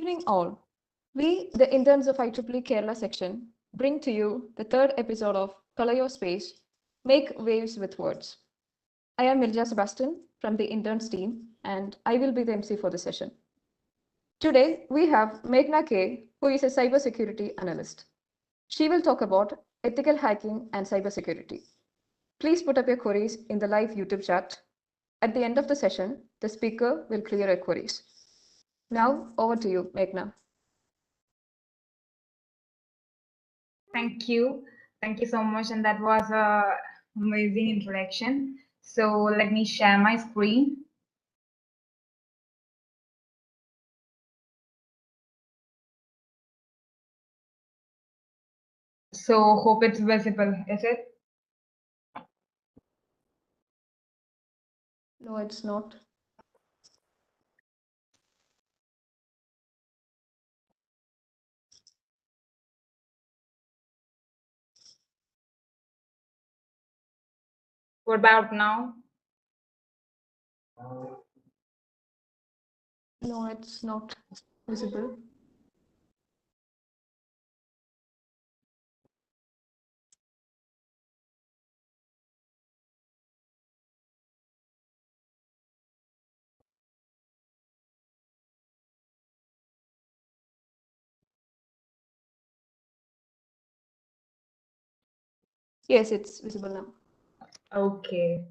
evening, all. We, the interns of IEEE Kerala Section, bring to you the third episode of Color Your Space, Make Waves with Words. I am Milja Sebastian from the interns team, and I will be the MC for the session. Today, we have Meghna K, who is a cybersecurity analyst. She will talk about ethical hacking and cybersecurity. Please put up your queries in the live YouTube chat. At the end of the session, the speaker will clear your queries. Now, over to you, Meghna. Thank you. Thank you so much. And that was an amazing introduction. So let me share my screen. So hope it's visible, is it? No, it's not. What about now? No, it's not visible. Yes, it's visible now. Okay.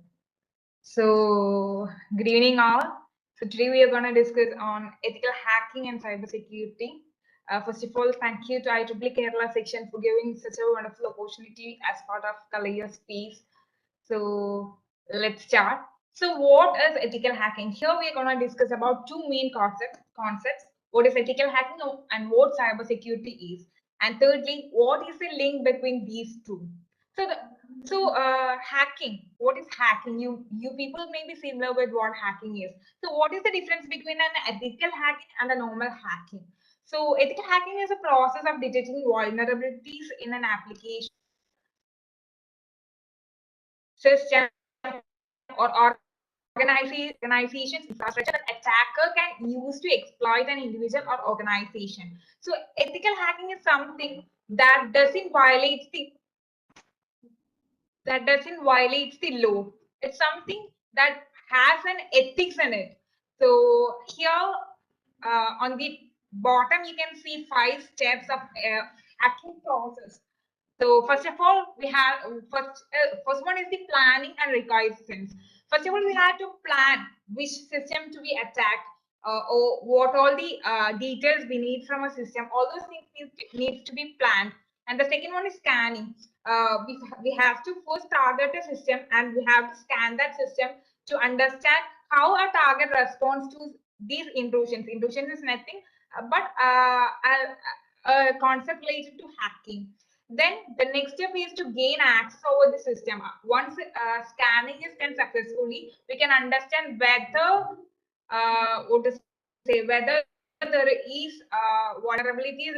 So good evening, all. So today we are going to discuss on ethical hacking and cybersecurity. First of all, thank you to IEEE Kerala Section for giving such a wonderful opportunity as part of Color Your Space. So let's start. So what is ethical hacking? Here we are going to discuss about two main concepts. What is ethical hacking and what cybersecurity is. And thirdly, what is the link between these two? Hacking. What is hacking? You people may be similar with what hacking is. So what is the difference between an ethical hacking and a normal hacking? So ethical hacking is a process of detecting vulnerabilities in an application system or organization's infrastructure that attacker can use to exploit an individual or organization. So ethical hacking is something that doesn't violate the law. It's something that has an ethics in it. So here on the bottom you can see 5 steps of hacking process. So first of all, we have first one is the planning and reconnaissance. First of all, we have to plan which system to be attacked, or what all the details we need from a system. All those things needs to be planned. And the second one is scanning. We have to first target a system and we have to scan that system to understand how a target responds to these intrusions. Intrusions is nothing but a concept related to hacking. Then the next step is to gain access over the system. Once scanning is done successfully, we can understand whether whether there is vulnerabilities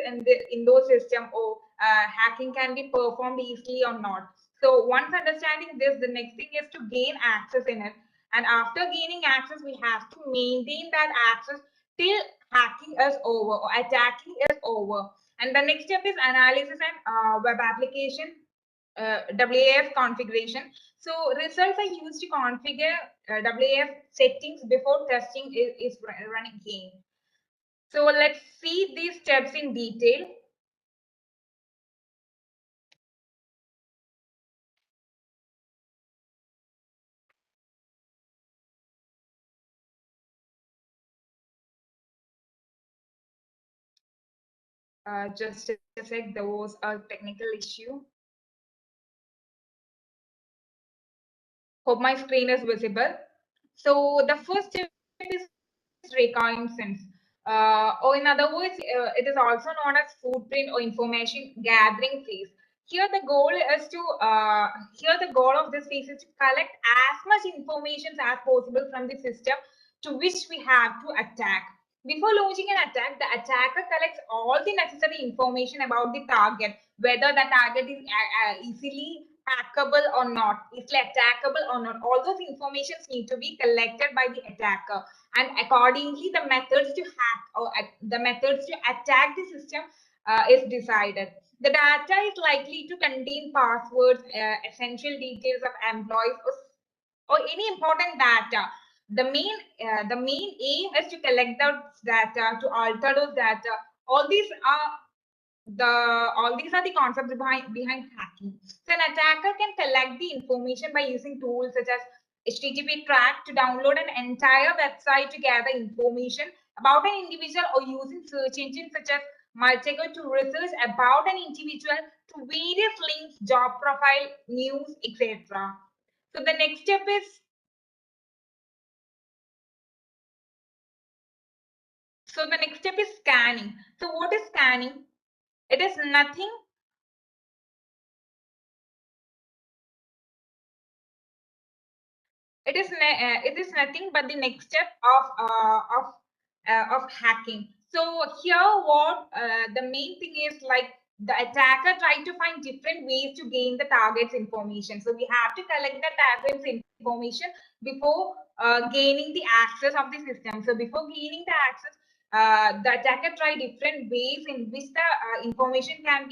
in those system, or hacking can be performed easily or not. So once understanding this, the next thing is to gain access in it. And after gaining access, we have to maintain that access till hacking is over or attacking is over. And the next step is analysis and web application WAF configuration. So results are used to configure WAF settings before testing is running again. So let's see these steps in detail. Just a sec, there was a technical issue. Hope my screen is visible. So the first step is reconnaissance. Or in other words, it is also known as footprint or information gathering phase. Here the goal of this phase is to collect as much information as possible from the system to which we have to attack. Before launching an attack, the attacker collects all the necessary information about the target, whether the target is easily hackable or not, easily attackable or not. All those informations need to be collected by the attacker, and accordingly the methods to hack or the methods to attack the system is decided. The data is likely to contain passwords, essential details of employees, or any important data. The main aim is to collect those data, to alter those data. All these are the concepts behind hacking. So an attacker can collect the information by using tools such as HTTP track to download an entire website to gather information about an individual, or using search engines such as Multigo to research about an individual through various links, job profile, news, etc. So the next step is scanning. So what is scanning? It is nothing it is nothing but the next step of hacking. So here what the main thing is, like, the attacker tried to find different ways to gain the target's information. So we have to collect the target's information before gaining the access of the system. So before gaining the access, the attacker tried different ways in which the information can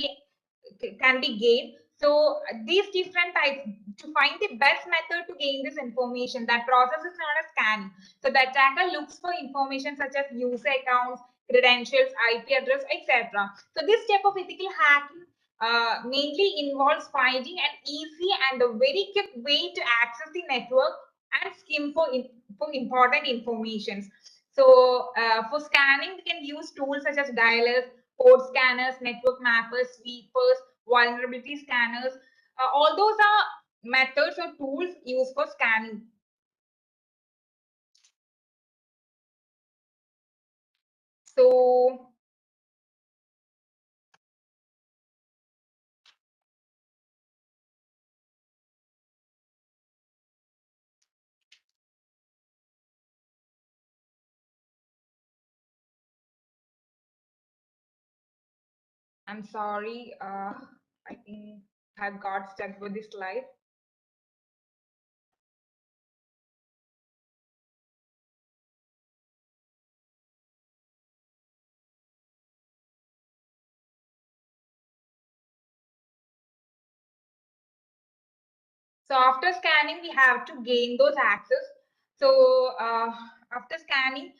be gained. So these different types, to find the best method to gain this information, that process is known as scanning. So the attacker looks for information such as user accounts, credentials, IP address, etc. So this step of ethical hacking mainly involves finding an easy and a very quick way to access the network and skim for important information. So for scanning, we can use tools such as dialers, code scanners, network mappers, sweepers, vulnerability scanners. All those are methods or tools used for scanning. So I'm sorry, I think I've got stuck with this slide. So after scanning, we have to gain those access. So after scanning,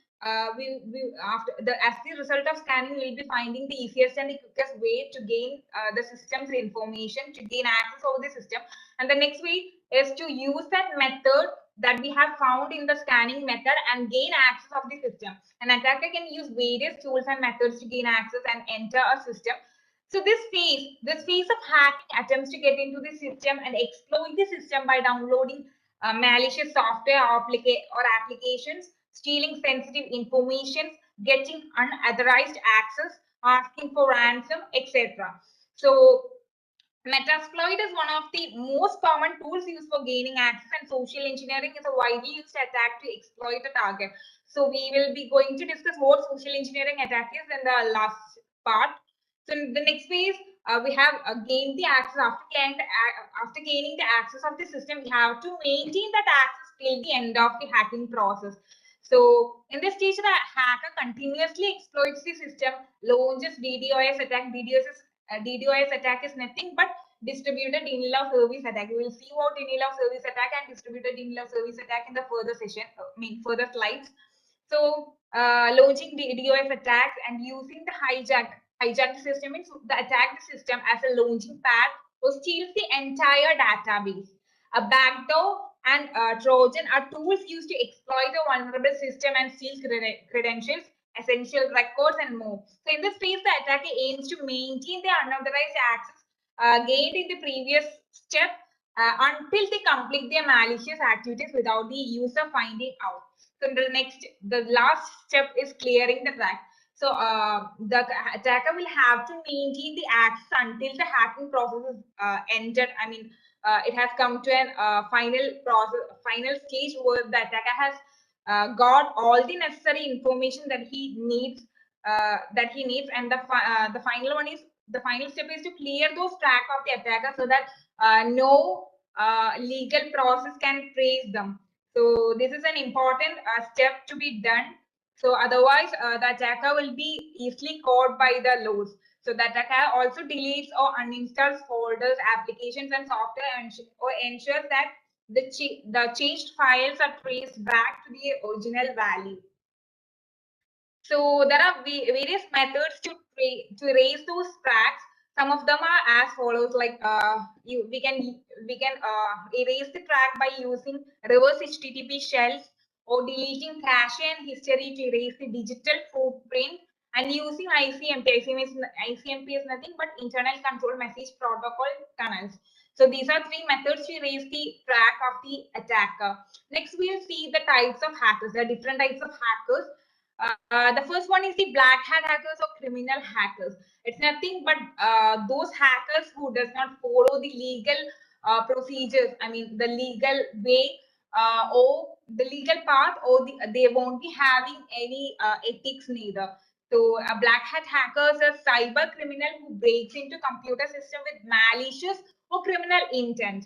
we after the as the result of scanning, we'll be finding the easiest and the quickest way to gain the system's information, to gain access over the system. And the next way is to use that method that we have found in the scanning method and gain access of the system. An attacker can use various tools and methods to gain access and enter a system. So this phase of hacking attempts to get into the system and exploit the system by downloading malicious software or applications, stealing sensitive information, getting unauthorized access, asking for ransom, etc. So Metasploit is one of the most common tools used for gaining access, and social engineering is a widely used attack to exploit a target. So we will be going to discuss what social engineering attack is in the last part. So in the next phase, we have gained the access. After gaining the access of the system, we have to maintain that access till the end of the hacking process. So in this stage, the hacker continuously exploits the system, launches DDoS attack. DDoS attack is nothing but distributed denial of service attack. We will see what denial of service attack and distributed denial of service attack in the further session, further slides. So launching the DDoS attacks and using the hijacked system means the attack the system as a launching pad or steals the entire database. A backdoor and Trojan are tools used to exploit a vulnerable system and steal credentials, essential records, and more. So in this phase, the attacker aims to maintain the unauthorized access gained in the previous step until they complete their malicious activities without the user finding out. So the last step is clearing the track. So the attacker will have to maintain the access until the hacking process is ended. I mean, it has come to an final stage where the attacker has got all the necessary information that he needs. And the final step is to clear those track of the attacker so that no legal process can trace them. So this is an important step to be done. So otherwise, the attacker will be easily caught by the laws. So the attacker also deletes or uninstalls folders, applications, and software, or ensures that the changed files are traced back to the original value. So there are various methods to erase those tracks. Some of them are as follows: like we can erase the track by using reverse HTTP shells, or deleting cache and history to erase the digital footprint, and using ICMP. ICMP is nothing but internal control message protocol tunnels. So these are three methods to erase the track of the attacker. Next, we'll see the types of hackers. There are different types of hackers. The first one is the black hat hackers or criminal hackers. It's nothing but those hackers who does not follow the legal procedures. I mean, the legal way, or the legal path, or they won't be having any ethics neither. So a black hat hacker is a cyber criminal who breaks into computer system with malicious or criminal intent.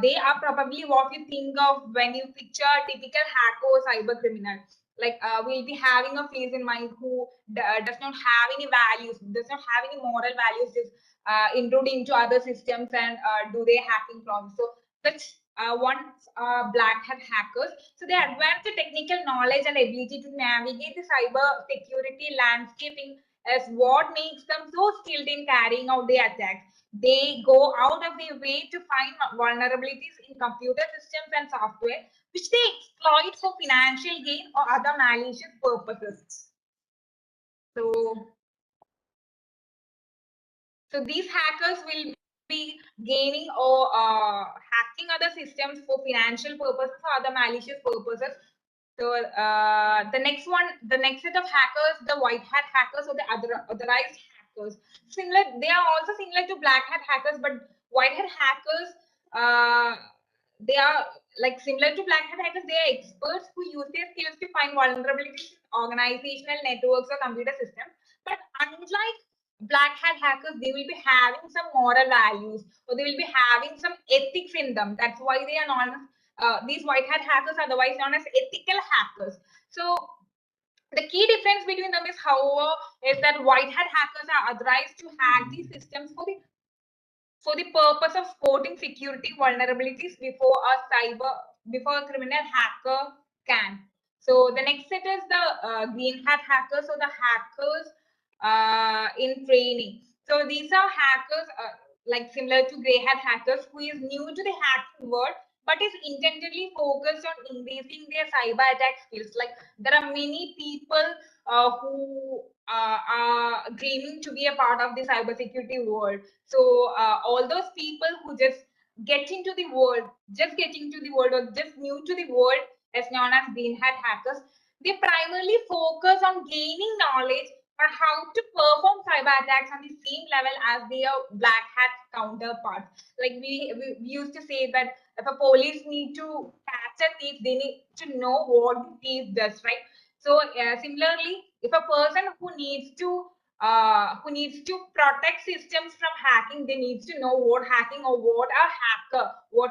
They are probably what you think of when you picture a typical hacker or cyber criminal. Like we'll be having a face in mind who does not have any values, does not have any moral values, just intrude into other systems and do their hacking process. So such ones are black hat hackers. So they advance the technical knowledge and ability to navigate the cyber security landscaping as what makes them so skilled in carrying out their attacks. They go out of their way to find vulnerabilities in computer systems and software, which they exploit for financial gain or other malicious purposes. So these hackers will be gaining or hacking other systems for financial purposes or other malicious purposes. So the next set of hackers, the white hat hackers or the authorized hackers. They are also similar to black hat hackers, but white hat hackers, they are like similar to black hat hackers. They are experts who use their skills to find vulnerabilities in organizational networks or computer systems. But unlike black hat hackers, they will be having some moral values, or they will be having some ethics in them. That's why they are known. These white hat hackers are otherwise known as ethical hackers. So the key difference between them is, however, is that white hat hackers are authorized to hack these systems for the purpose of spotting security vulnerabilities before a criminal hacker can. So the next set is the green hat hackers, or the hackers in training. So these are hackers like similar to gray hat hackers who is new to the hacking world, but is intently focused on increasing their cyber attack skills. Like there are many people who are dreaming to be a part of the cybersecurity world. So all those people who just get into the world, or just new to the world, as known as green hat hackers, they primarily focus on gaining knowledge on how to perform cyber attacks on the same level as their black hat counterparts. Like we used to say that if a police need to catch a thief, they need to know what the thief does, right? So similarly, if a person who needs to protect systems from hacking, they need to know what hacking, or what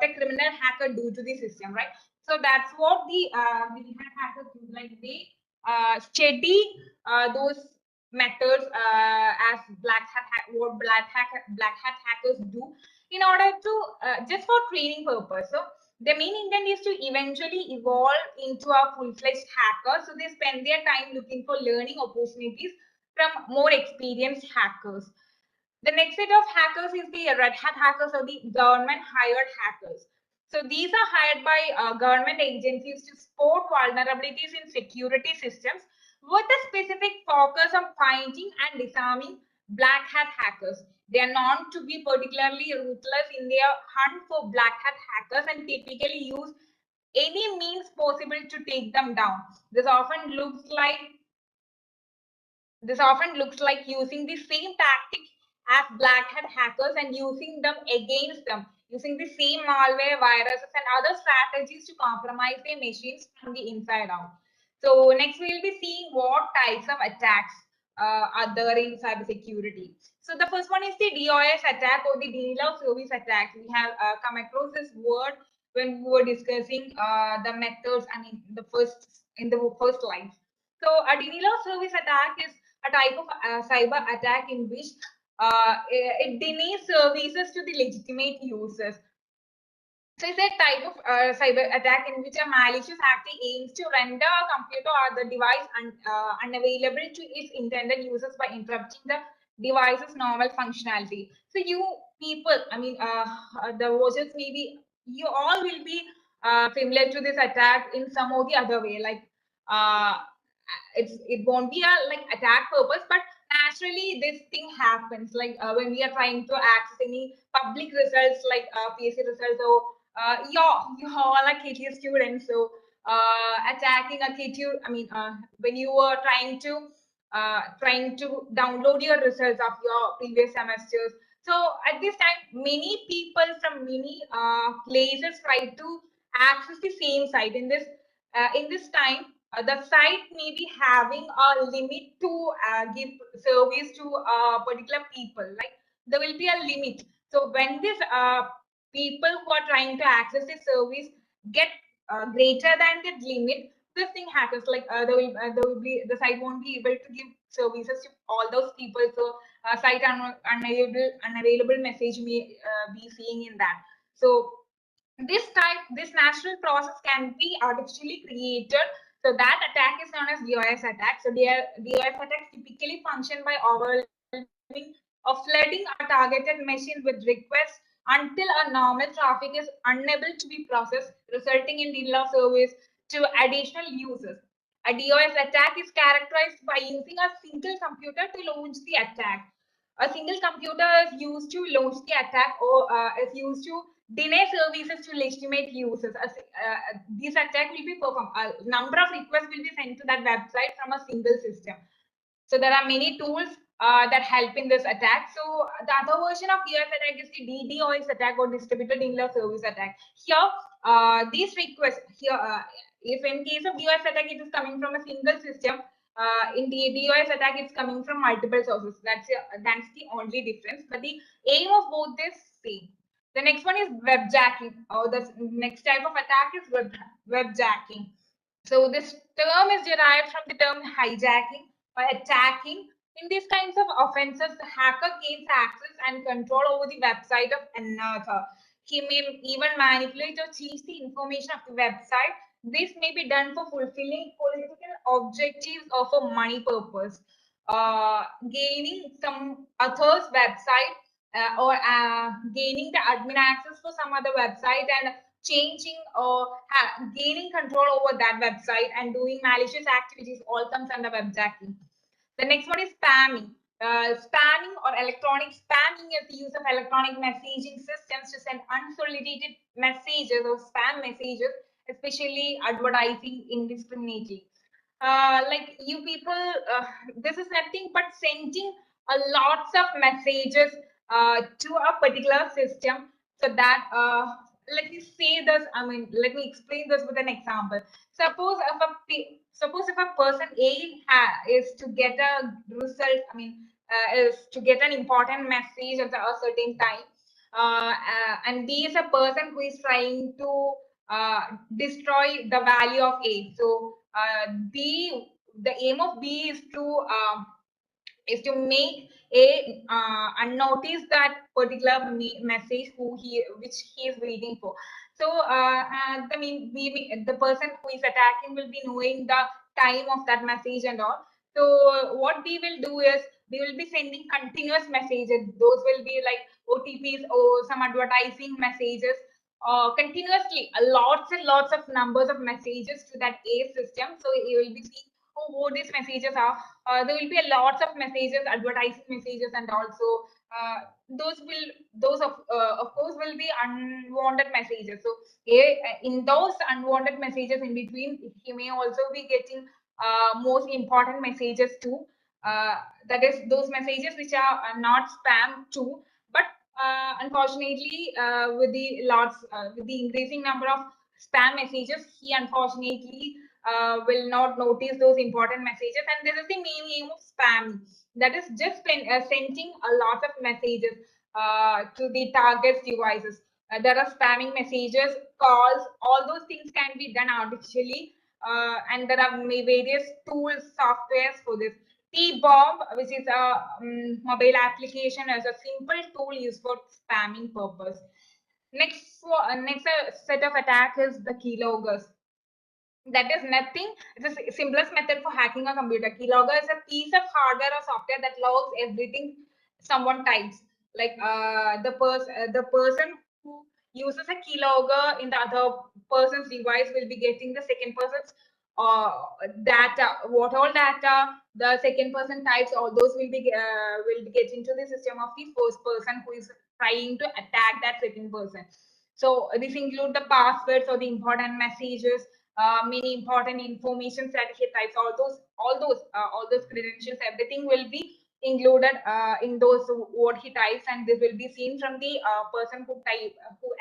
a criminal hacker do to the system, right? So that's what the green hat hackers do. Like they study those methods as black hat hackers do, in order to just for training purpose. So the main intent is to eventually evolve into a full-fledged hacker. So they spend their time looking for learning opportunities from more experienced hackers. The next set of hackers is the red hat hackers, or the government hired hackers. So these are hired by government agencies to spot vulnerabilities in security systems with a specific focus on finding and disarming black hat hackers. They are known to be particularly ruthless in their hunt for black hat hackers and typically use any means possible to take them down. This often looks like using the same tactics as black hat hackers and using them against them, using the same malware, viruses, and other strategies to compromise their machines from the inside out. So next we will be seeing what types of attacks are there in cybersecurity. So the first one is the DOS attack, or the denial of service attack. We have come across this word when we were discussing the methods and in the first lines. So a denial of service attack is a type of cyber attack in which it denies services to the legitimate users. So it's a type of cyber attack in which a malicious actor aims to render a computer or the device unavailable to its intended users by interrupting the device's normal functionality. So you people, I mean, the watchers, maybe you all will be familiar to this attack in some or the other way. Like uh, it won't be a like attack purpose, but naturally this thing happens. Like when we are trying to access any public results, like PSC results, or you all are KTU students, so attacking a KTU, I mean, when you were trying to download your results of your previous semesters. So at this time, many people from many places try to access the same site. In this time, the site may be having a limit to give service to particular people. Like there will be a limit. So when this people who are trying to access the service get greater than the limit, this thing happens. Like there will be the site won't be able to give services to all those people. So site unavailable message may be seeing in that. So this natural process can be artificially created. So that attack is known as DOS attack. So DOS attacks typically function by overwhelming or flooding a targeted machine with requests until a normal traffic is unable to be processed, resulting in denial of service to additional users. A DOS attack is characterized by using a single computer to launch the attack. A single computer is used to launch the attack, or is used to deny services to legitimate users. This attack will be performed. A number of requests will be sent to that website from a single system. So there are many tools that help in this attack. So the other version of DOS attack is the DDoS attack, or distributed denial of service attack. Here, these requests here, if in case of DOS attack, it is coming from a single system. In the DOS attack, it's coming from multiple sources. That's the only difference. But the aim of both is same. The next one is webjacking. Or the next type of attack is webjacking. So this term is derived from the term hijacking or attacking. In these kinds of offenses, the hacker gains access and control over the website of another. He may even manipulate or change the information of the website. This may be done for fulfilling political objectives or for money purpose. Gaining some other's website, or gaining the admin access for some other website, and changing or gaining control over that website and doing malicious activities all comes under webjacking. The next one is spamming. Spamming or electronic spamming is the use of electronic messaging systems to send unsolicited messages or spam messages, especially advertising indiscriminately. Like you people, this is nothing but sending a lots of messages to a particular system, so that let me say this, I mean, let me explain this with an example. Suppose if a person A is to get a result, I mean, is to get an important message at a certain time, and B is a person who is trying to destroy the value of A. So the aim of B is to make a unnotice that particular message which he is waiting for. So I mean, the person who is attacking will be knowing the time of that message and all. So what we will do is we will be sending continuous messages. Those will be like OTPs or some advertising messages, continuously, lots and lots of numbers of messages to that A system. So you will be seeing what these messages are. There will be a lots of messages, advertising messages, and also those of course will be unwanted messages. So in those unwanted messages in between, he may also be getting most important messages too. That is those messages which are not spam too. But unfortunately, with the increasing number of spam messages, he unfortunately will not notice those important messages. And this is the main aim of spam, that is just sending a lot of messages to the target devices. There are spamming messages, calls, all those things can be done artificially. and there are various tools, softwares for this. T-bomb, which is a mobile application, as a simple tool used for spamming purpose. Next set of attack is the keyloggers. That is nothing. It's the simplest method for hacking a computer. Keylogger is a piece of hardware or software that logs everything someone types. Like the person who uses a keylogger in the other person's device will be getting the second person's data. What all data the second person types, all those will be getting to the system of the first person who is trying to attack that second person. So this include the passwords or the important messages, many important information that he types, all those credentials, everything will be included in those what he types, and this will be seen from the person who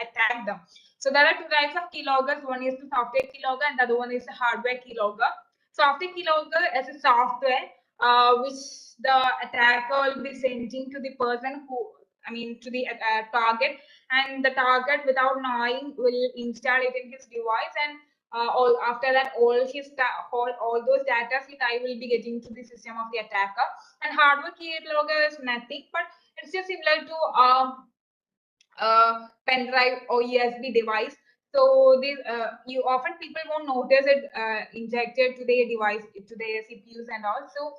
attacked them. So there are two types of keyloggers. One is the software keylogger, and the other one is the hardware keylogger. Software keylogger is a software which the attacker will be sending to the person who, I mean, to the target, and the target, without knowing, will install it in his device, and after that, all those data I will be getting to the system of the attacker. And hardware keylogger is nothing, but it's just similar to pen drive or USB device. So these you often people won't notice it injected to their device, to their CPUs and all. So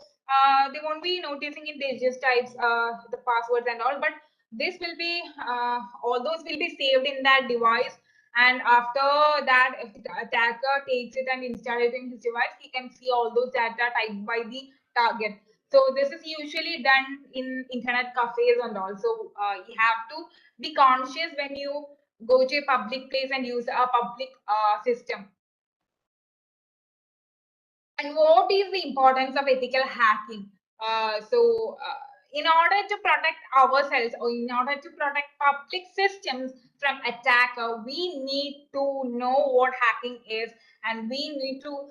they won't be noticing it. They just types the passwords and all. But this will be all those will be saved in that device. And after that, if the attacker takes it and installs it in his device, he can see all those data typed by the target. So this is usually done in internet cafes and also you have to be conscious when you go to a public place and use a public system. And what is the importance of ethical hacking? In order to protect ourselves, or in order to protect public systems from attacker, we need to know what hacking is, and we need to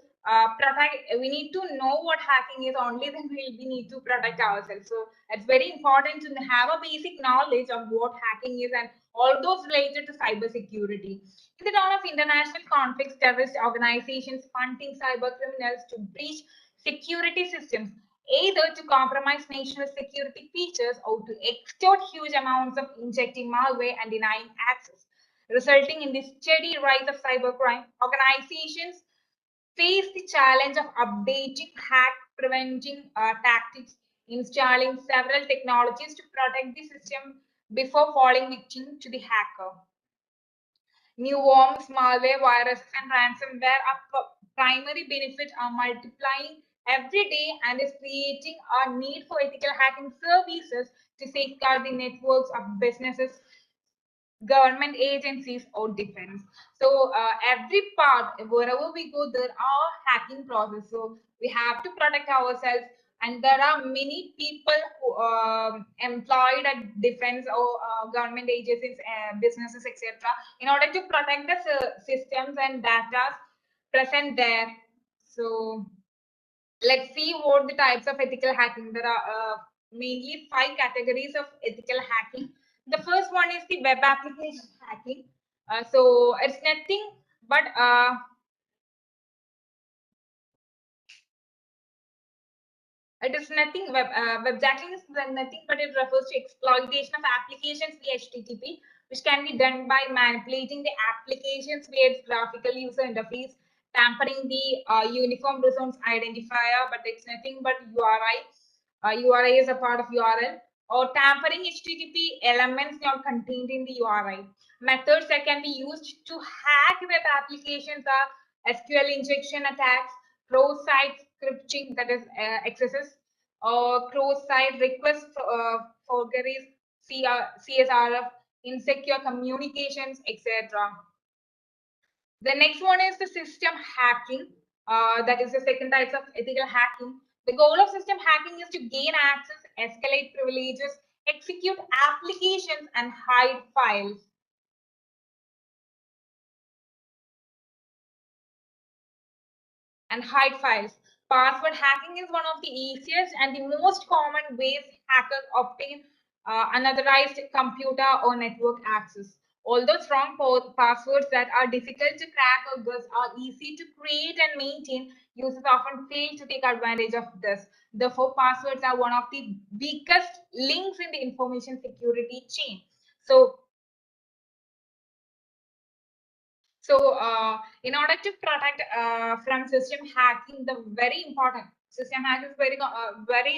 we need to know what hacking is. Only then we need to protect ourselves. So it's very important to have a basic knowledge of what hacking is and all those related to cybersecurity. In the dawn of international conflicts, terrorist organizations funding cyber criminals to breach security systems, either to compromise national security features or to extort huge amounts of injecting malware and denying access, resulting in the steady rise of cybercrime. Organizations face the challenge of updating hack preventing tactics, installing several technologies to protect the system before falling victim to the hacker. New worms, malware, viruses, and ransomware are primary benefit are multiplying every day and is creating a need for ethical hacking services to safeguard the networks of businesses, government agencies, or defense. So every part, wherever we go, there are hacking process. So we have to protect ourselves, and there are many people who employed at defense or government agencies, businesses, etc., in order to protect the systems and data present there. So let's see what the types of ethical hacking. There are mainly 5 categories of ethical hacking. The first one is the web application hacking. So it's nothing but it is nothing webjacking is nothing but it refers to exploitation of applications via HTTP, which can be done by manipulating the applications via its graphical user interface, tampering the uniform resource identifier, but it's nothing but URI. URI is a part of URL, or tampering HTTP elements not contained in the URI. Methods that can be used to hack web applications are SQL injection attacks, cross-site scripting, that is XSS, or cross-site request forgeries, CSRF, insecure communications, etc. The next one is the system hacking. That is the second type of ethical hacking. The goal of system hacking is to gain access, escalate privileges, execute applications, and hide files. Password hacking is one of the easiest and the most common ways hackers obtain unauthorized computer or network access. Although strong passwords that are difficult to crack or guess are easy to create and maintain, users often fail to take advantage of this. Therefore, passwords are one of the weakest links in the information security chain. So, in order to protect from system hacking, the very important system hack is very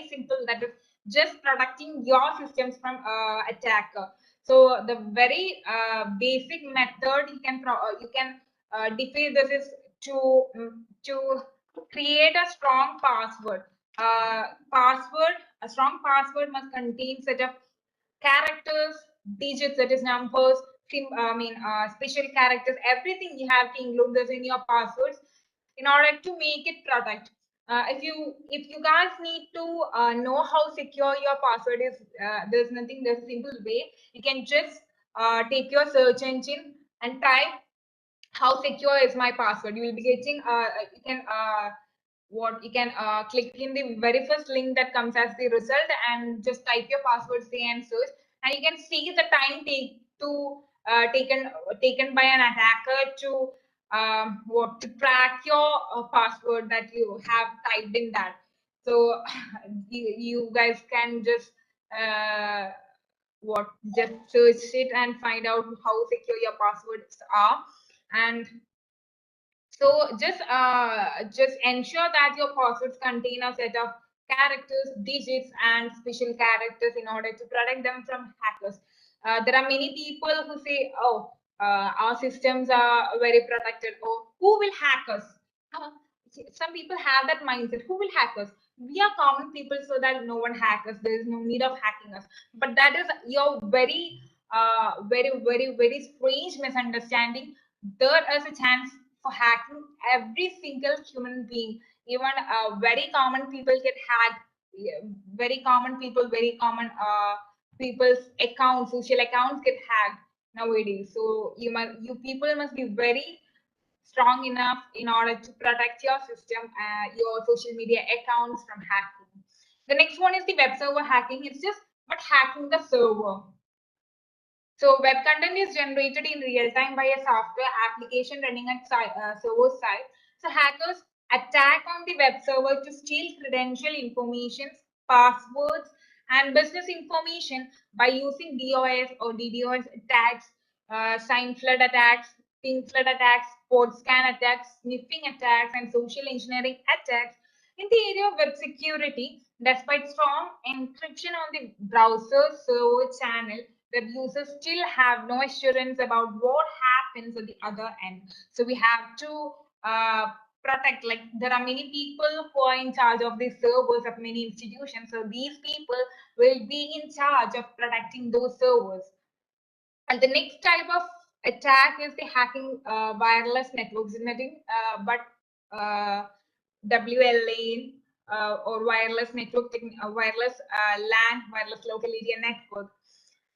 simple. That is just protecting your systems from attacker. So the very basic method you can defeat this is to create a strong password. A strong password must contain set of characters, digits, that is numbers, special characters, everything you have to include this in your passwords in order to make it protect. If you guys need to know how secure your password is, there's a simple way. You can just take your search engine and type how secure is my password. You will be getting you can click in the very first link that comes as the result and just type your password, say, and search, and you can see the time taken by an attacker to to track your password that you have typed in that. So you guys can just uh, just search it and find out how secure your passwords are. And so just ensure that your passwords contain a set of characters, digits, and special characters in order to protect them from hackers. There are many people who say, "Oh, our systems are very protected," or "Who will hack us?" Uh, some people have that mindset. Who will hack us? We are common people, so that no one hack us. There is no need of hacking us. But that is your very strange misunderstanding. There is a chance for hacking every single human being. Even very common people get hacked. Yeah, very common people, very common people's accounts, social accounts get hacked nowadays. So you people must be very strong enough in order to protect your system, your social media accounts from hacking. The next one is the web server hacking. It's just but hacking the server. So web content is generated in real time by a software application running at server side. So hackers attack on the web server to steal credential information, passwords, and business information by using DOS or DDoS attacks, sign flood attacks, ping flood attacks, port scan attacks, sniffing attacks, and social engineering attacks. In the area of web security, despite strong encryption on the browser server channel, web users still have no assurance about what happens at the other end. So we have to protect, like there are many people who are in charge of the servers of many institutions. So these people will be in charge of protecting those servers. And the next type of attack is the hacking wireless networks, but WLAN or wireless network, wireless LAN, wireless local area network.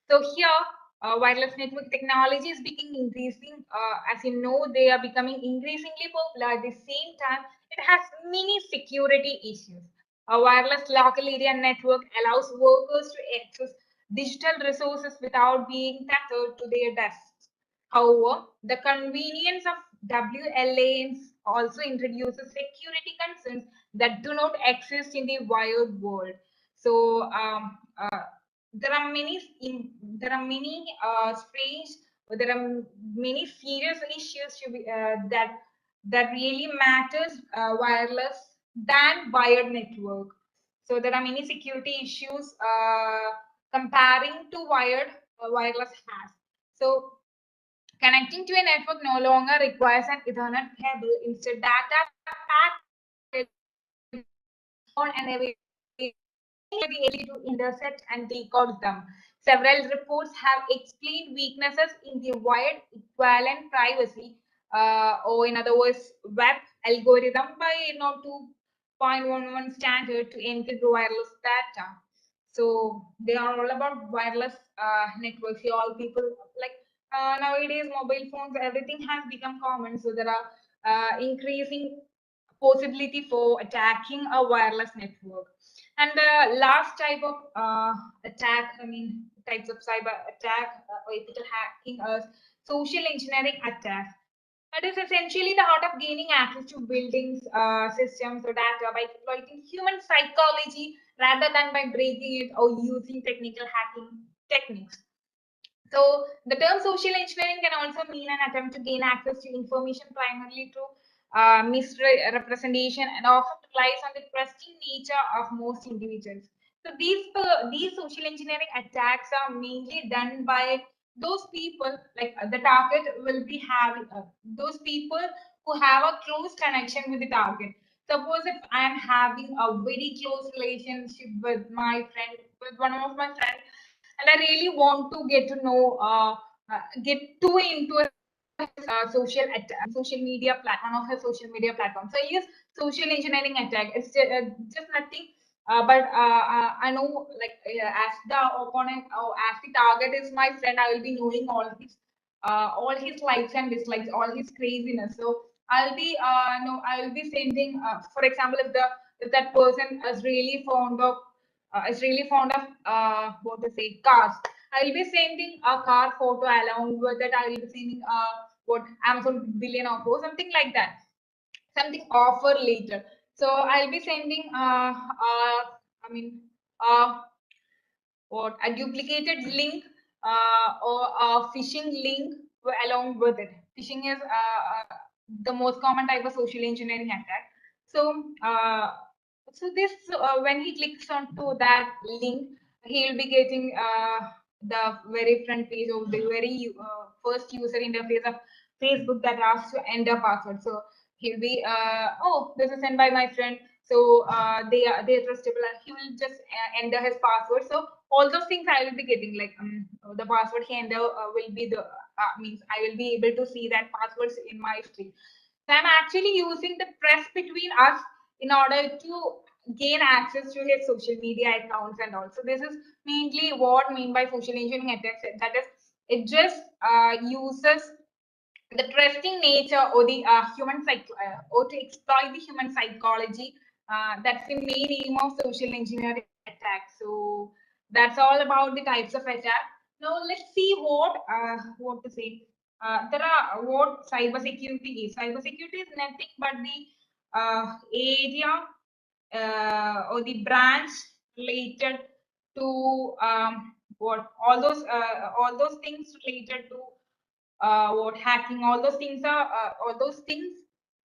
So here, wireless network technology is becoming increasing. As you know, they are becoming increasingly popular. At the same time, it has many security issues. A wireless local area network allows workers to access digital resources without being tethered to their desks. However, the convenience of WLANs also introduces security concerns that do not exist in the wired world. So there are many strange, there are many serious issues that really matters wireless than wired network. So there are many security issues comparing to wireless has. So connecting to a network no longer requires an Ethernet cable. Instead, data packets on and available the ability to intercept and decode them. Several reports have explained weaknesses in the wired equivalent privacy, or in other words, web algorithm by 2.11 standard to encrypt wireless data. So they are all about wireless networks. Here, all people like nowadays mobile phones, everything has become common. So there are increasing possibility for attacking a wireless network. And the last type of attack, types of cyber attack or ethical hacking is social engineering attack. That is essentially the art of gaining access to buildings, systems, or data by exploiting human psychology rather than by breaking it or using technical hacking techniques. So the term social engineering can also mean an attempt to gain access to information primarily through misrepresentation and often relies on the trusting nature of most individuals. So these social engineering attacks are mainly done by those people, like the target will be having those people who have a close connection with the target. Suppose if I am having a very close relationship with my friend, with one of my friends, and I really want to get to know, get too into social media platform, one of her social media platforms. So I use social engineering attack. It's just nothing. I know, like, as the opponent or as the target is my friend, I will be knowing all his likes and dislikes, all his craziness. So I'll be no, I'll be sending. For example, if that person is really fond of what to say, cars, I will be sending a car photo. Along with that, I will be sending what Amazon billion offer, something like that, something offer later. So I'll be sending I mean uh, what a duplicated link or a phishing link along with it. Phishing is the most common type of social engineering attack. So when he clicks onto that link, he'll be getting the very front page of the very first user interface of Facebook that asks to enter password. So he'll be oh, this is sent by my friend, so they're trustable, and he will just enter his password. So all those things I will be getting, like the password he enter will be the means I will be able to see that passwords in my stream. So I'm actually using the trust between us in order to gain access to his social media accounts and all. So this is mainly what I mean by social engineering attacks. That is, it just uses the trusting nature or the or to exploit the human psychology. That's the main aim of social engineering attack. So that's all about the types of attack. Now let's see what to say. There are what cybersecurity is. Cybersecurity is nothing but the area or the branch related to what all those things related to what hacking, all those things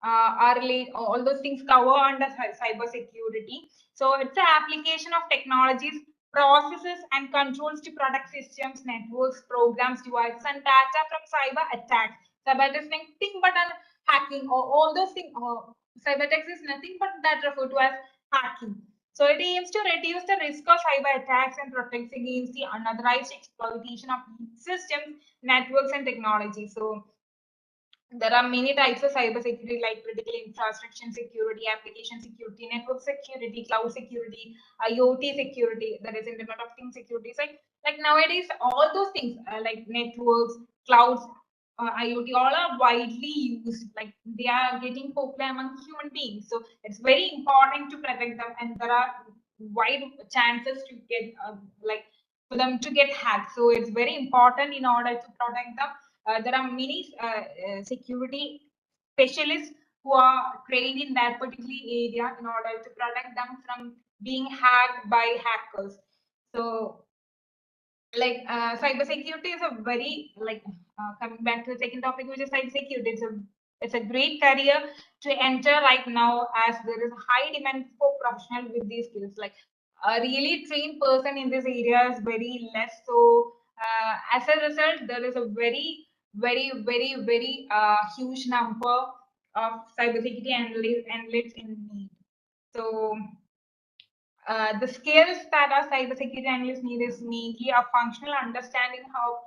are related, all those things cover under cyber security. So it's the application of technologies, processes, and controls to protect systems, networks, programs, devices, and data from cyber attacks. Cyber attacks is nothing but an hacking, or all those things. Cyber attacks is nothing but that referred to as hacking. So it aims to reduce the risk of cyber attacks and protects against the unauthorized exploitation of systems, networks, and technology. So there are many types of cyber security, like critical infrastructure security, application security, network security, cloud security, IoT security, that is Internet of Things security. So like nowadays, all those things like networks, clouds, IoT, all are widely used. Like they are getting popular among human beings. So it's very important to protect them, and there are wide chances to get like for them to get hacked. So it's very important in order to protect them. There are many security specialists who are trained in that particular area in order to protect them from being hacked by hackers. So like cybersecurity is a very like coming back to the second topic, which is cybersecurity. It's a great career to enter right now, as there is a high demand for professional with these skills. Like a really trained person in this area is very less. So as a result, there is a very huge number of cybersecurity analysts in need. So the skills that our cybersecurity analysts need is mainly a functional understanding how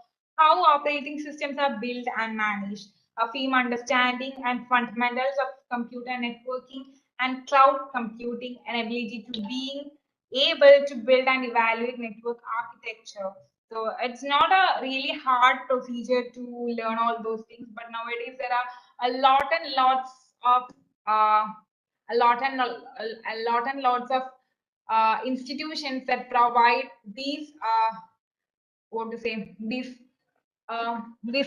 operating systems are built and managed, a firm understanding and fundamentals of computer networking and cloud computing, and ability to being able to build and evaluate network architecture. So it's not a really hard procedure to learn all those things, but nowadays there are a lot and lots of a lot and lots of institutions that provide these what to say these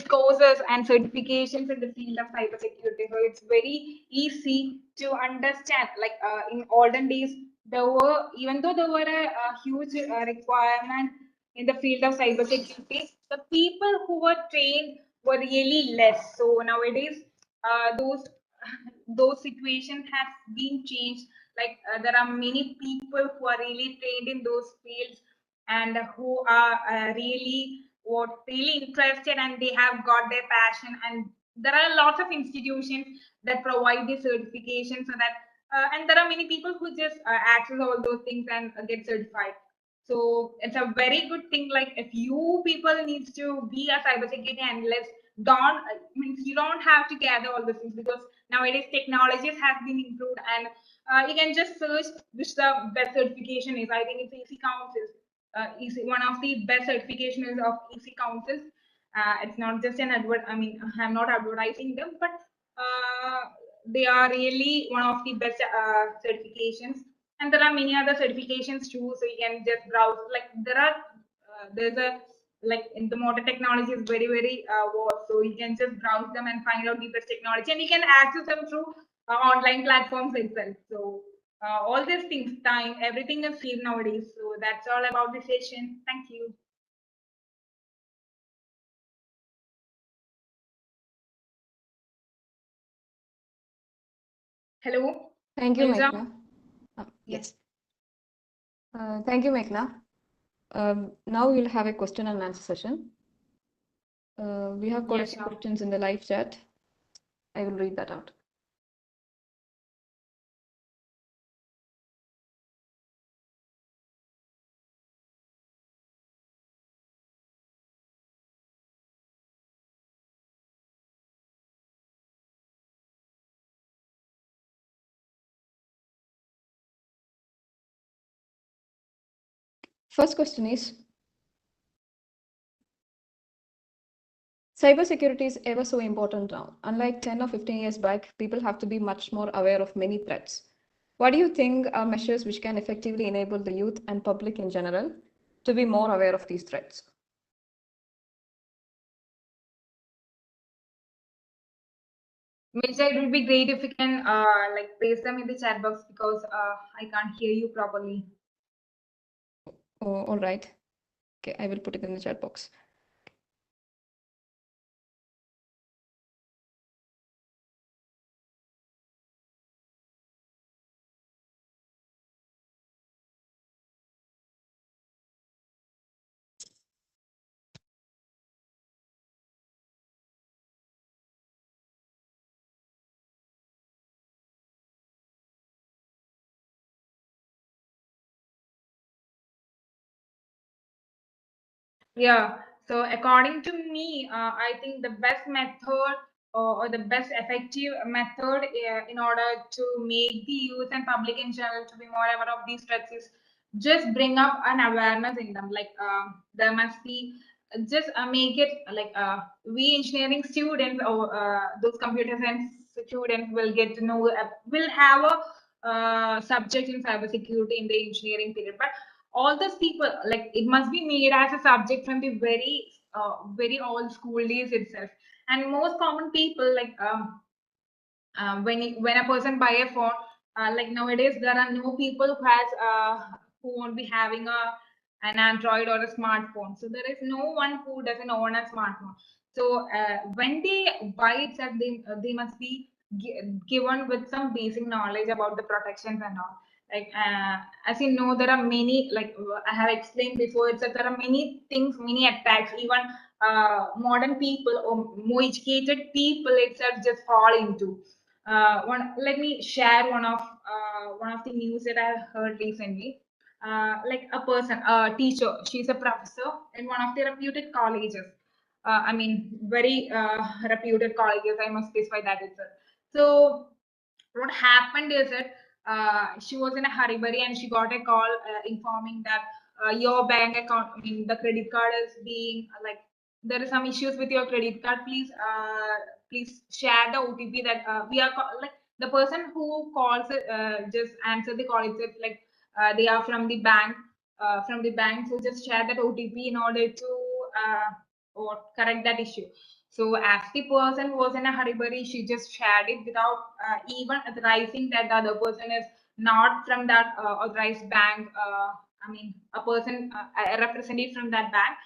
courses and certifications in the field of cybersecurity. So it's very easy to understand. Like in olden days, there were, even though there were a huge requirement in the field of cybersecurity, the people who were trained were really less. So nowadays, those situations have been changed. Like there are many people who are really trained in those fields and who are really interested, and they have got their passion, and there are lots of institutions that provide the certification, so that and there are many people who just access all those things and get certified. So it's a very good thing. Like if you people needs to be a cybersecurity analyst, don't means you don't have to gather all the things, because nowadays technologies have been improved, and you can just search which the best certification is. I think it's EC Council. EC, one of the best certifications of EC Councils. It's not just an advert. I mean, I'm not advertising them, but they are really one of the best certifications. And there are many other certifications too. So you can just browse. Like there's a like in the modern technology is very vast. So you can just browse them and find out the best technology, and you can access them through online platforms itself. So all these things, time, everything is saved nowadays. So that's all about the session. Thank you. Hello, Thank you, Milja. Meghna. Yes. Yes. Thank you, Meghna. Now we'll have a question and answer session. We have got a Yes, few sure. questions in the live chat. I will read that out. First question is, cybersecurity is ever so important now. Unlike 10 or 15 years back, people have to be much more aware of many threats. What do you think are measures which can effectively enable the youth and public in general to be more aware of these threats? Milja, it would be great if you can like paste them in the chat box, because I can't hear you properly. Oh, all right. Okay, I will put it in the chat box. Yeah. So according to me, I think the best method, or the best effective method in order to make the youth and public in general to be more aware of these threats is just bring up an awareness in them. Like there must be just make it like we engineering students, or those computer science students will get to know, will have a subject in cybersecurity in the engineering period. But all those people, like it must be made as a subject from the very old school days itself. And most common people, like when a person buy a phone, like nowadays there are no people who won't be having an Android or a smartphone. So there is no one who doesn't own a smartphone. So when they buy it, they must be given with some basic knowledge about the protections and all. Like as you know, there are many, like I have explained before, it's that there are many things, many attacks. Even modern people or more educated people itself just fall into. Let me share one of the news that I heard recently. Like a person, a teacher, she's a professor in one of the reputed colleges. I mean, very reputed colleges. I must specify that itself. So what happened is that she was in a hurry and she got a call informing that your bank account, I mean the credit card is being like, there is some issues with your credit card. Please share the OTP that we are like the person who calls it just answer the call itself, like they are from the bank, so just share that OTP in order to or correct that issue. So as the person was in a hurry, she just shared it without even authorizing that the other person is not from that authorized bank. I mean, a person, a representative from that bank,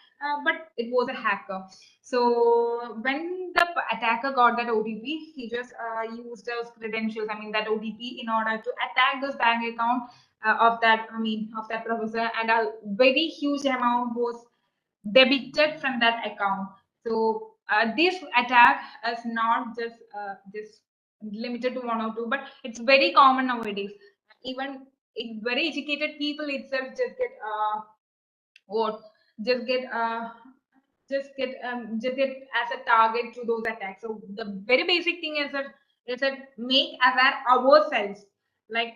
but it was a hacker. So when the attacker got that OTP, he just used those credentials, I mean, that OTP in order to attack those bank account of that, I mean, of that professor, and a very huge amount was debited from that account. So this attack is not just limited to one or two, but it's very common nowadays. Even very educated people itself just get what just get just get as a target to those attacks. So the very basic thing is that make aware ourselves. Like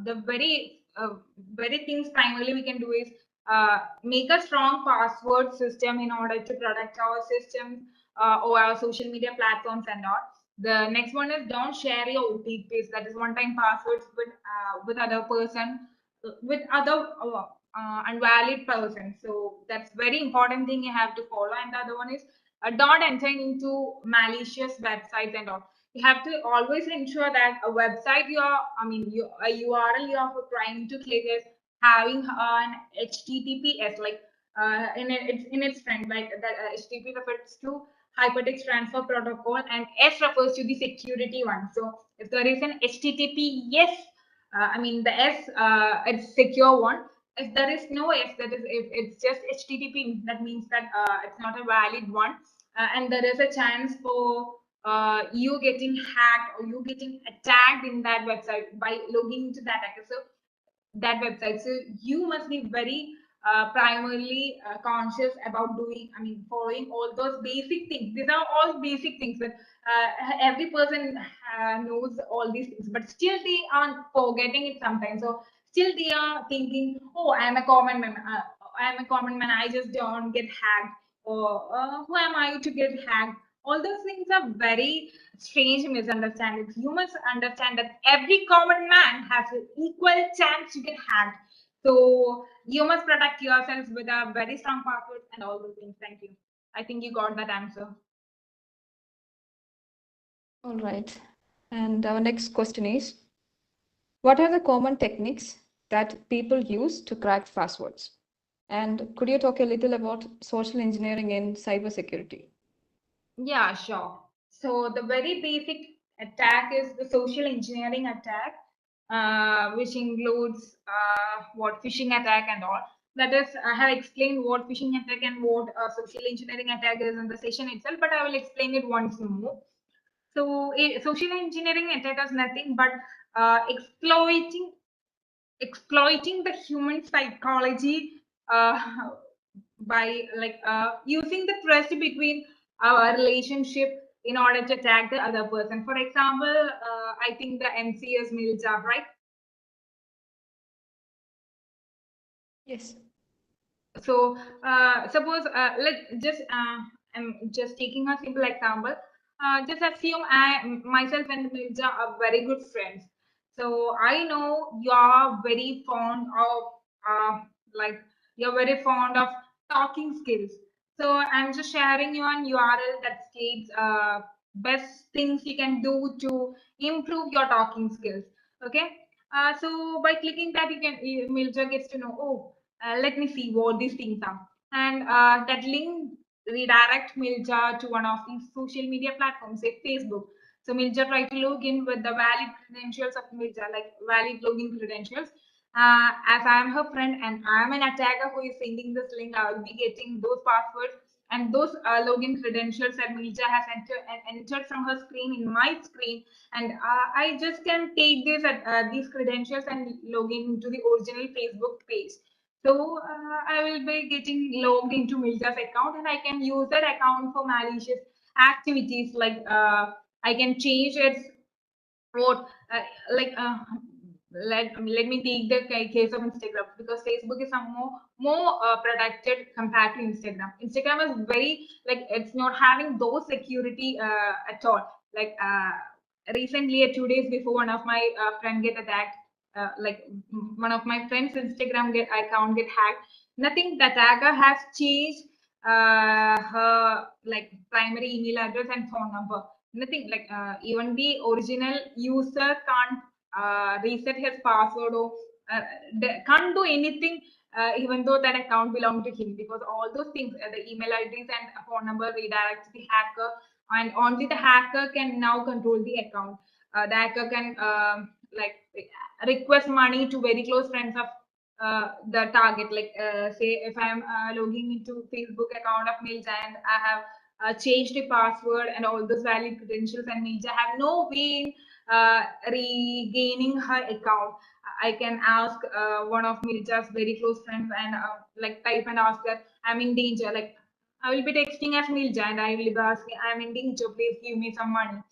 the very things primarily we can do is make a strong password system in order to protect our system or our social media platforms and all. The next one is don't share your OTPs, that is one-time passwords with other person, with other invalid person. So that's very important thing you have to follow. And the other one is don't enter into malicious websites and all. You have to always ensure that a website a URL you are trying to click is having an HTTPS, like it's in its front, like that HTTP refers to hypertext transfer protocol, and S refers to the security one. So if there is an HTTP yes, the S, it's secure one. If there is no S, that is, if it's just HTTP, that means that it's not a valid one, and there is a chance for you getting hacked or you getting attacked in that website by logging into that account. So that website. So you must be very primarily conscious about following all those basic things. These are all basic things that every person knows all these things, but still they are forgetting it sometimes. So still they are thinking, oh, I am a common man. I am a common man. I just don't get hacked. Or who am I to get hacked? All those things are very strange misunderstandings. You must understand that every common man has an equal chance to get hacked. So you must protect yourselves with a very strong password and all those things. Thank you. I think you got that answer. All right. And our next question is, what are the common techniques that people use to crack passwords? And could you talk a little about social engineering in cybersecurity? Yeah, sure. So the very basic attack is the social engineering attack, which includes what phishing attack and all. That is, I have explained what phishing attack and what social engineering attack is in the session itself, but I will explain it once more. So, social engineering attack is nothing but exploiting the human psychology uh, by using the trust between our relationship in order to attack the other person. For example, I think the MC is Milja, right? Yes. So suppose let's just I'm just taking a simple example. Just assume I myself and Milja are very good friends. So I know you are very fond of like you're very fond of talking skills. So I'm just sharing you an URL that states best things you can do to improve your talking skills. Okay. So by clicking that, Milja gets to know, oh, let me see what these things are. And that link redirect Milja to one of these social media platforms, say Facebook. So Milja try to log in with the valid credentials of Milja, like valid login credentials. As I am her friend and I am an attacker who is sending this link, I will be getting those passwords and those login credentials that Milja has entered from her screen in my screen, and I just can take these credentials and log into the original Facebook page. So I will be getting logged into Milja's account, and I can use that account for malicious activities. Like I can change its what like let me take the case of Instagram, because Facebook is some more protected compared to Instagram. Instagram is very, like, it's not having those security at all. Like recently, 2 days before, one of my friend get attacked. like one of my friends' Instagram account get hacked. Nothing. The attacker has changed her like primary email address and phone number. Nothing like even the original user can't reset his password or can't do anything, even though that account belonged to him, because all those things, the email IDs and phone number redirects the hacker, and only the hacker can now control the account. The hacker can like request money to very close friends of the target. Like say if I'm logging into Facebook account of Milja and I have changed the password and all those valid credentials, and Milja have no way in regaining her account. I can ask one of Milja's very close friends and like type and ask her, I'm in danger. Like I will be texting as Milja and I will be asking, I'm in danger, please give me some money.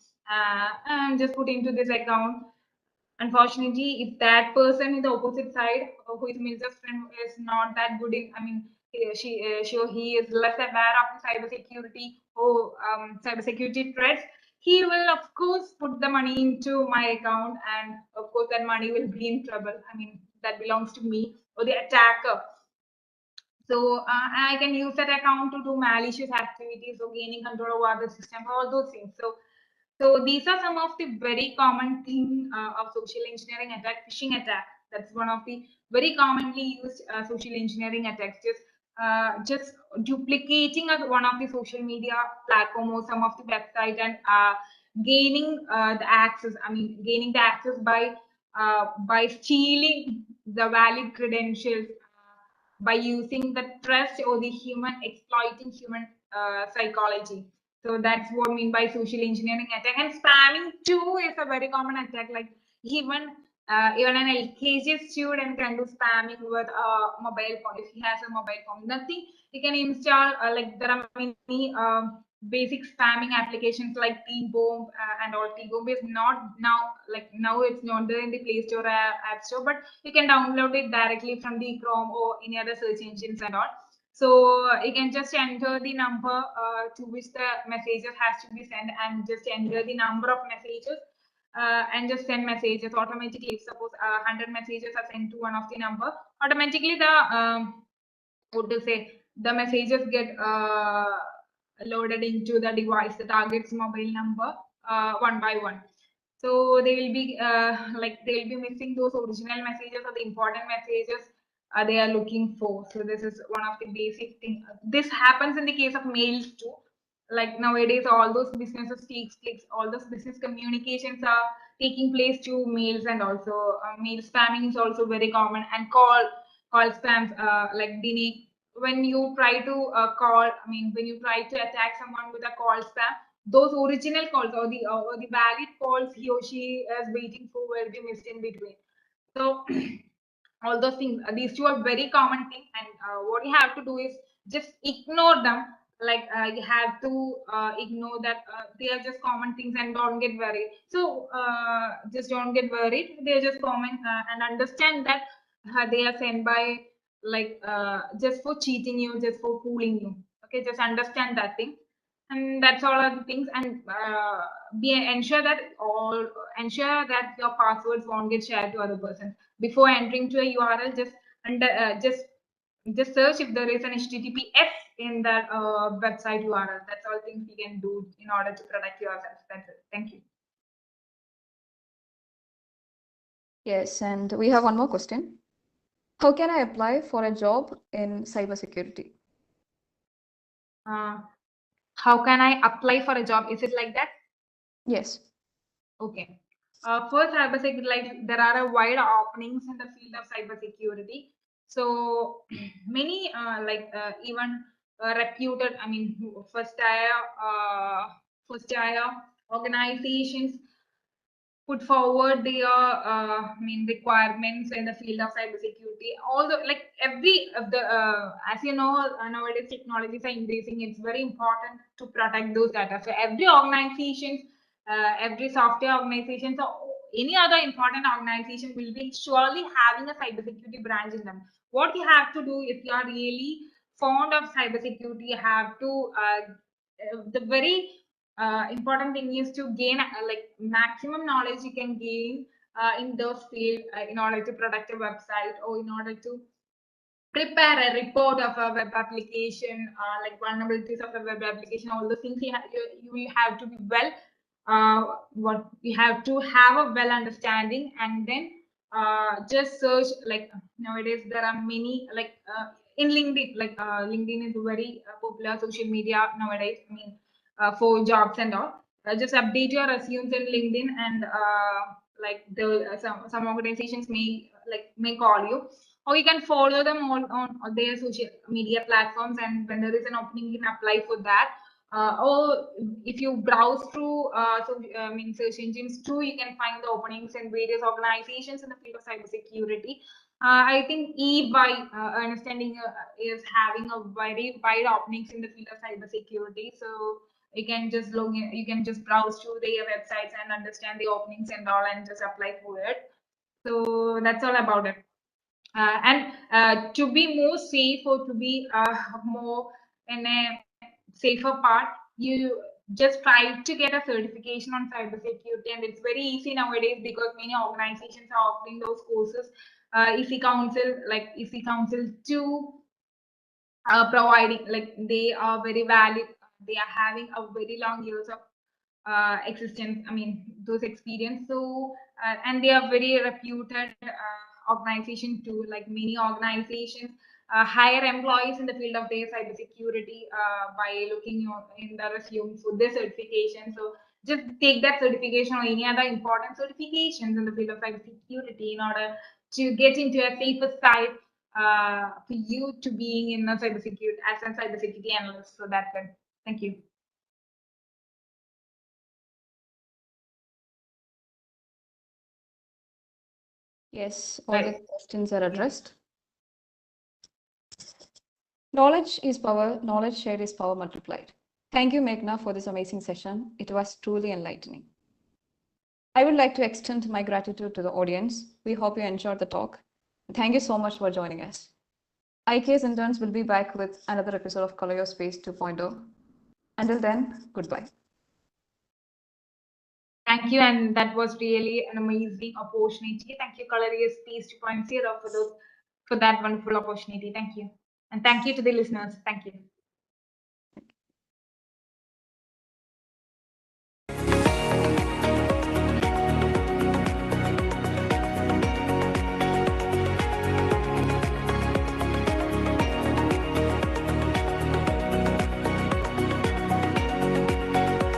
And just put into this account. Unfortunately, if that person in the opposite side, who is Milja's friend, is not that good in, I mean, she or he is less aware of the cybersecurity or cybersecurity threats, he will of course put the money into my account, and of course that money will be in trouble. I mean, that belongs to me or the attacker. So I can use that account to do malicious activities or gaining control over the system, all those things. So these are some of the very common thing of social engineering attack, phishing attack. That's one of the very commonly used social engineering attacks. Just duplicating one of the social media platform or some of the website and gaining the access. I mean, gaining the access by stealing the valid credentials, by using the trust or the human, exploiting human psychology. So that's what I mean by social engineering attack. And spamming too is a very common attack. Like even even an LKG student can do spamming with a mobile phone. If he has a mobile phone, nothing he can install. Like there are many basic spamming applications like T-Bomb and all. T-Bomb is not now, like now it's not there in the Play Store or App Store, but you can download it directly from the Chrome or any other search engines and all. So you can just enter the number to which the messages has to be sent, and just enter the number of messages and just send messages automatically. If suppose 100 messages are sent to one of the number, automatically the what to say, the messages get loaded into the device, the target's mobile number, one by one. So they will be like they will be missing those original messages or the important messages they are looking for. So this is one of the basic thing. This happens in the case of mails too. Like nowadays, all those businesses takes clicks, all those business communications are taking place to mails, and also mail spamming is also very common, and call spams like Dini. When you try to call, I mean, when you try to attack someone with a call spam, those original calls or the valid calls he or she is waiting for will be missed in between. So all those things, these two are very common thing, and what you have to do is just ignore them. Like you have to ignore that they are just common things and don't get worried. So just don't get worried, they're just common, and understand that they are sent by like just for cheating you, just for fooling you. Okay, just understand that thing, and that's all of the things. And be ensure that your passwords won't get shared to other persons. Before entering to a URL, just search if there is an HTTPS in that website URL. That's all things you can do in order to protect yourself. That's it. Thank you. Yes, and we have one more question. How can I apply for a job in cybersecurity? How can I apply for a job? Is it like that? Yes. Okay. For cybersecurity, like there are a wide openings in the field of cybersecurity. So many even reputed, I mean, first tier organizations put forward their I mean requirements in the field of cybersecurity. All the like every of the as you know, nowadays technologies are increasing. It's very important to protect those data. So every organization, every software organization, so any other important organization will be surely having a cybersecurity branch in them. What you have to do if you are really fond of cybersecurity, you have to the very important thing is to gain like maximum knowledge you can gain in those field in order to protect a website or in order to prepare a report of a web application, like vulnerabilities of a web application, all the things you will have to be well, what you have to have a well understanding, and then just search. Like nowadays there are many, like in LinkedIn, like LinkedIn is a very popular social media nowadays. I mean, for jobs and all. Just update your resumes in LinkedIn, and like some organizations may call you, or you can follow them on their social media platforms, and when there is an opening you can apply for that. Or if you browse through search engines too, you can find the openings in various organizations in the field of cybersecurity. I think EY, Ernst and Young, is having a very wide openings in the field of cybersecurity. So you can just log in, you can just browse through their websites and understand the openings and all, and just apply for it. So that's all about it. And to be more safe, or to be more in a safer part, you just try to get a certification on cybersecurity, and it's very easy nowadays because many organizations are offering those courses. EC Council, like EC Council 2, providing, like they are very valid. They are having a very long years of existence. I mean, those experience. So and they are very reputed organization too. Like many organizations hire employees in the field of their cybersecurity by looking in the resume for this certification. So just take that certification or any other important certifications in the field of cybersecurity in order to get into a safer side for you to being in a cybersecurity as a cybersecurity analyst. So that's it. Thank you. Yes, all the Right. questions are addressed. Knowledge is power, knowledge shared is power multiplied. Thank you, Meghna, for this amazing session. It was truly enlightening. I would like to extend my gratitude to the audience. We hope you enjoyed the talk. Thank you so much for joining us. IKS interns will be back with another episode of Color Your Space 2.0. Until then, goodbye. Thank you, and that was really an amazing opportunity. Thank you, Color Your Space 2.0, for that wonderful opportunity. Thank you, and thank you to the listeners. Thank you.